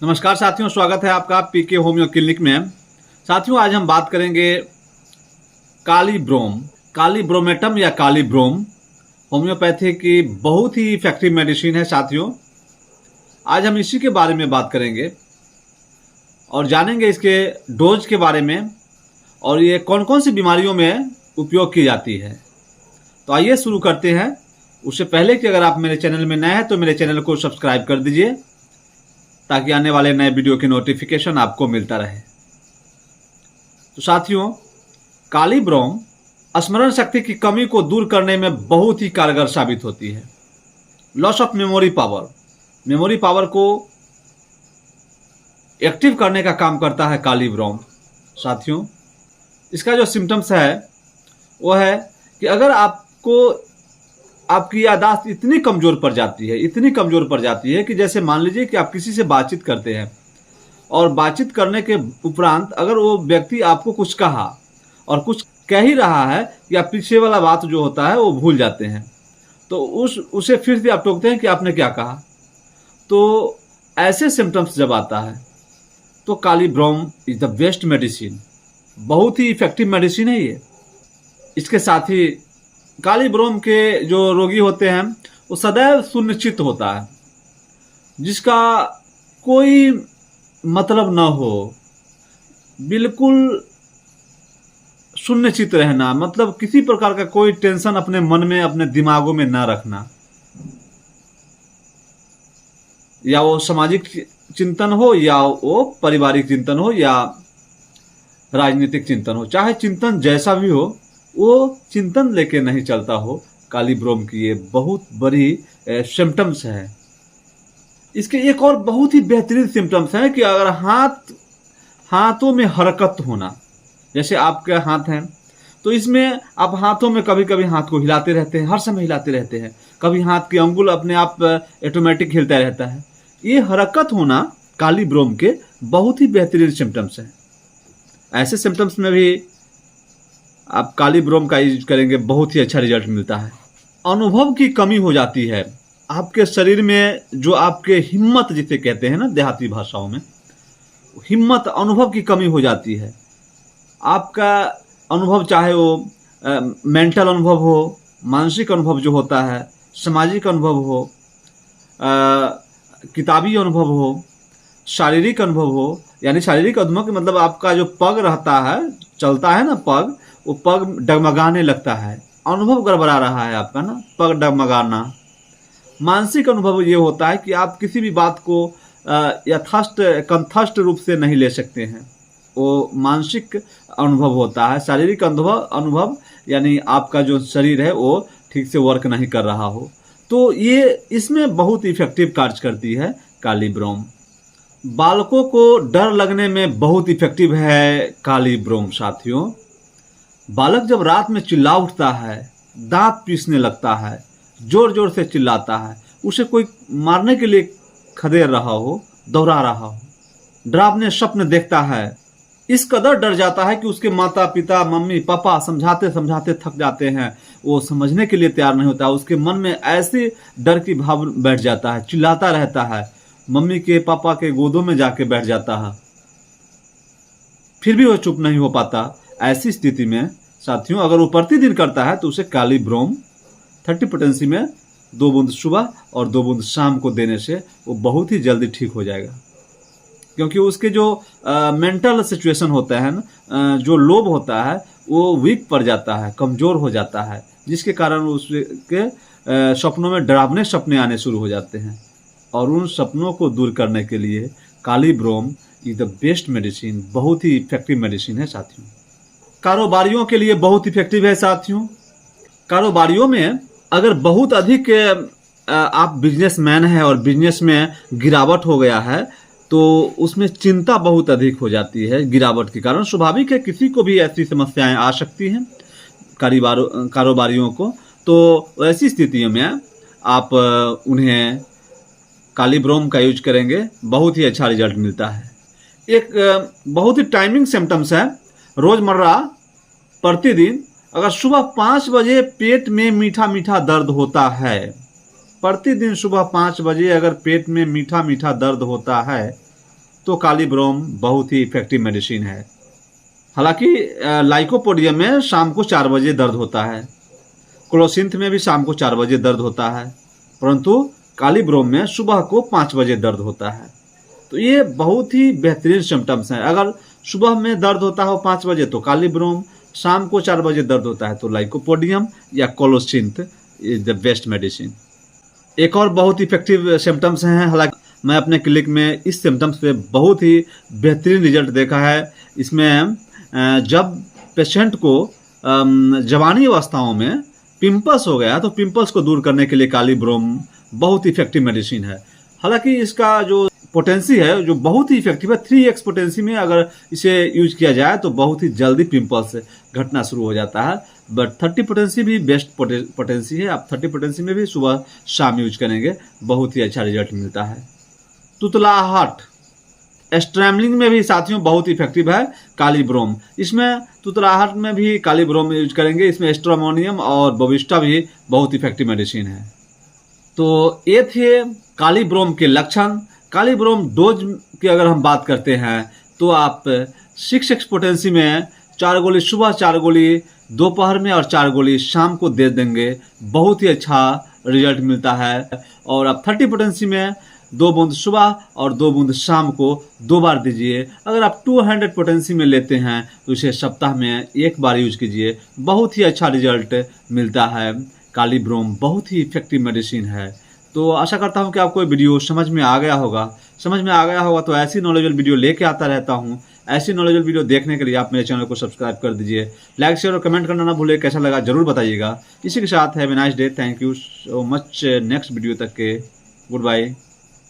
नमस्कार साथियों, स्वागत है आपका पीके होम्यो क्लिनिक में। साथियों, आज हम बात करेंगे कालीब्रोम, कालीब्रोमेटम या कालीब्रोम होम्योपैथी की बहुत ही इफेक्टिव मेडिसिन है। साथियों, आज हम इसी के बारे में बात करेंगे और जानेंगे इसके डोज के बारे में और ये कौन कौन सी बीमारियों में उपयोग की जाती है। तो आइए शुरू करते हैं। उससे पहले कि अगर आप मेरे चैनल में नए हैं तो मेरे चैनल को सब्सक्राइब कर दीजिए ताकि आने वाले नए वीडियो की नोटिफिकेशन आपको मिलता रहे। तो साथियों, कालीब्रोम स्मरण शक्ति की कमी को दूर करने में बहुत ही कारगर साबित होती है। लॉस ऑफ मेमोरी पावर को एक्टिव करने का काम करता है कालीब्रोम। साथियों, इसका जो सिम्टम्स है वो है कि अगर आपकी याददाश्त इतनी कमजोर पड़ जाती है कि जैसे मान लीजिए कि आप किसी से बातचीत करते हैं और बातचीत करने के उपरांत अगर वो व्यक्ति आपको कुछ कहा और कुछ कह ही रहा है या पीछे वाला बात जो होता है वो भूल जाते हैं, तो उसे फिर से आप टोकते हैं कि आपने क्या कहा। तो ऐसे सिम्टम्स जब आता है तो कालीब्रोम इज द बेस्ट मेडिसिन। बहुत ही इफेक्टिव मेडिसिन है ये। इसके साथ ही कालीब्रोम के जो रोगी होते हैं वो सदैव सुनिश्चित होता है, जिसका कोई मतलब न हो, बिल्कुल सुनिश्चित रहना, मतलब किसी प्रकार का कोई टेंशन अपने मन में, अपने दिमागों में ना रखना, या वो सामाजिक चिंतन हो या वो पारिवारिक चिंतन हो या राजनीतिक चिंतन हो, चाहे चिंतन जैसा भी हो, वो चिंतन लेके नहीं चलता हो। कालीब्रोम की ये बहुत बड़ी सिम्टम्स है। इसके एक और बहुत ही बेहतरीन सिम्टम्स हैं कि अगर हाथों में हरकत होना, जैसे आपके हाथ हैं तो इसमें आप हाथों में कभी कभी हाथ को हिलाते रहते हैं, हर समय हिलाते रहते हैं, कभी हाथ की अंगुल अपने आप ऑटोमेटिक हिलता रहता है। ये हरकत होना कालीब्रोम के बहुत ही बेहतरीन सिम्टम्स हैं। ऐसे सिम्टम्स में भी आप कालीब्रोम का यूज करेंगे, बहुत ही अच्छा रिजल्ट मिलता है। अनुभव की कमी हो जाती है आपके शरीर में, जो आपके हिम्मत जिसे कहते हैं ना देहाती भाषाओं में, हिम्मत, अनुभव की कमी हो जाती है। आपका अनुभव, चाहे वो मेंटल अनुभव हो, मानसिक अनुभव जो होता है, सामाजिक अनुभव हो, किताबी अनुभव हो, शारीरिक अनुभव हो, यानी शारीरिक अनुभव के मतलब आपका जो पग रहता है, चलता है ना पग, वो पग डगमगाने लगता है, अनुभव गड़बड़ा रहा है आपका ना, पग डगमगाना। मानसिक अनुभव ये होता है कि आप किसी भी बात को कंठस्थ रूप से नहीं ले सकते हैं, वो मानसिक अनुभव होता है। शारीरिक अनुभव यानी आपका जो शरीर है वो ठीक से वर्क नहीं कर रहा हो, तो ये इसमें बहुत इफेक्टिव कार्य करती है कालीब्रोम। बालकों को डर लगने में बहुत इफेक्टिव है कालीब्रोम। साथियों, बालक जब रात में चिल्ला उठता है, दांत पीसने लगता है, जोर जोर से चिल्लाता है, उसे कोई मारने के लिए खदेड़ रहा हो, दौड़ा रहा हो, डरावने स्वप्न देखता है, इस कदर डर जाता है कि उसके माता पिता, मम्मी पापा समझाते समझाते थक जाते हैं, वो समझने के लिए तैयार नहीं होता। उसके मन में ऐसे डर की भाव बैठ जाता है, चिल्लाता रहता है, मम्मी के पापा के गोदों में जाके बैठ जाता है, फिर भी वो चुप नहीं हो पाता। ऐसी स्थिति में साथियों, अगर वो प्रतिदिन करता है तो उसे कालीब्रोम 30 पोटेंसी में 2 बूंद सुबह और 2 बूंद शाम को देने से वो बहुत ही जल्दी ठीक हो जाएगा। क्योंकि उसके जो मेंटल सिचुएशन होता है ना, जो लोभ होता है, वो वीक पड़ जाता है, कमजोर हो जाता है, जिसके कारण उसके सपनों में डरावने सपने आने शुरू हो जाते हैं। और उन सपनों को दूर करने के लिए कालीब्रोम इज द बेस्ट मेडिसिन, बहुत ही इफेक्टिव मेडिसिन है। साथियों, कारोबारियों के लिए बहुत इफेक्टिव है। साथियों, कारोबारियों में अगर बहुत अधिक आप बिजनेसमैन हैं और बिजनेस में गिरावट हो गया है तो उसमें चिंता बहुत अधिक हो जाती है गिरावट के कारण। स्वाभाविक है, किसी को भी ऐसी समस्याएं आ सकती हैं कारोबारियों को। तो ऐसी स्थितियों में आप उन्हें कालीब्रोम का यूज करेंगे, बहुत ही अच्छा रिजल्ट मिलता है। एक बहुत ही टाइमिंग सिम्टम्स है रोजमर्रा प्रतिदिन। अगर सुबह 5 बजे पेट में मीठा मीठा दर्द होता है, प्रतिदिन सुबह 5 बजे अगर पेट में मीठा मीठा दर्द होता है तो कालीब्रोम बहुत ही इफेक्टिव मेडिसिन है। हालांकि लाइकोपोडियम में शाम को 4 बजे दर्द होता है, क्लोसिंथ में भी शाम को 4 बजे दर्द होता है, परंतु कालीब्रोम में सुबह को 5 बजे दर्द होता है। तो ये बहुत ही बेहतरीन सिम्टम्स हैं। अगर सुबह में दर्द होता हो 5 बजे तो कालीब्रोम, शाम को 4 बजे दर्द होता है तो लाइकोपोडियम या क्लोसिंथ इज द बेस्ट मेडिसिन। एक और बहुत इफेक्टिव सिम्टम्स हैं, हालांकि मैं अपने क्लिनिक में इस सिम्टम्स पे बहुत ही बेहतरीन रिजल्ट देखा है। इसमें जब पेशेंट को जवानी अवस्थाओं में पिंपल्स हो गया तो पिंपल्स को दूर करने के लिए कालीब्रोम बहुत इफेक्टिव मेडिसिन है। हालांकि इसका जो पोटेंसी है जो बहुत ही इफेक्टिव है, 3x पोटेंसी में अगर इसे यूज किया जाए तो बहुत ही जल्दी पिंपल्स घटना शुरू हो जाता है। बट 30 पोटेंसी भी बेस्ट पोटेंसी है। आप 30 पोटेंसी में भी सुबह शाम यूज करेंगे, बहुत ही अच्छा रिजल्ट मिलता है। तुतलाहट, स्ट्रैमलिंग में भी साथियों बहुत इफेक्टिव है कालीब्रोम। इसमें तुतलाहट में भी कालीब्रोम यूज करेंगे। इसमें स्ट्रामोनियम और बोविस्टा भी बहुत इफेक्टिव मेडिसिन है। तो ये थे कालीब्रोम के लक्षण। कालीब्रोम डोज की अगर हम बात करते हैं तो आप 6x पोटेंसी में 4 गोली सुबह, 4 गोली दोपहर में और 4 गोली शाम को दे देंगे, बहुत ही अच्छा रिजल्ट मिलता है। और आप 30 पोटेंसी में 2 बूंद सुबह और 2 बूंद शाम को 2 बार दीजिए। अगर आप 200 पोटेंसी में लेते हैं तो इसे सप्ताह में 1 बार यूज कीजिए, बहुत ही अच्छा रिजल्ट मिलता है। कालीब्रोम बहुत ही इफेक्टिव मेडिसिन है। तो आशा करता हूं कि आपको ये वीडियो समझ में आ गया होगा। तो ऐसी नॉलेजेबल वीडियो लेके आता रहता हूं। ऐसी नॉलेजेबल वीडियो देखने के लिए आप मेरे चैनल को सब्सक्राइब कर दीजिए, लाइक शेयर और कमेंट करना ना भूलिए। कैसा लगा जरूर बताइएगा। इसी के साथ have a nice day. Thank you so much. Next video तक के गुड बाय।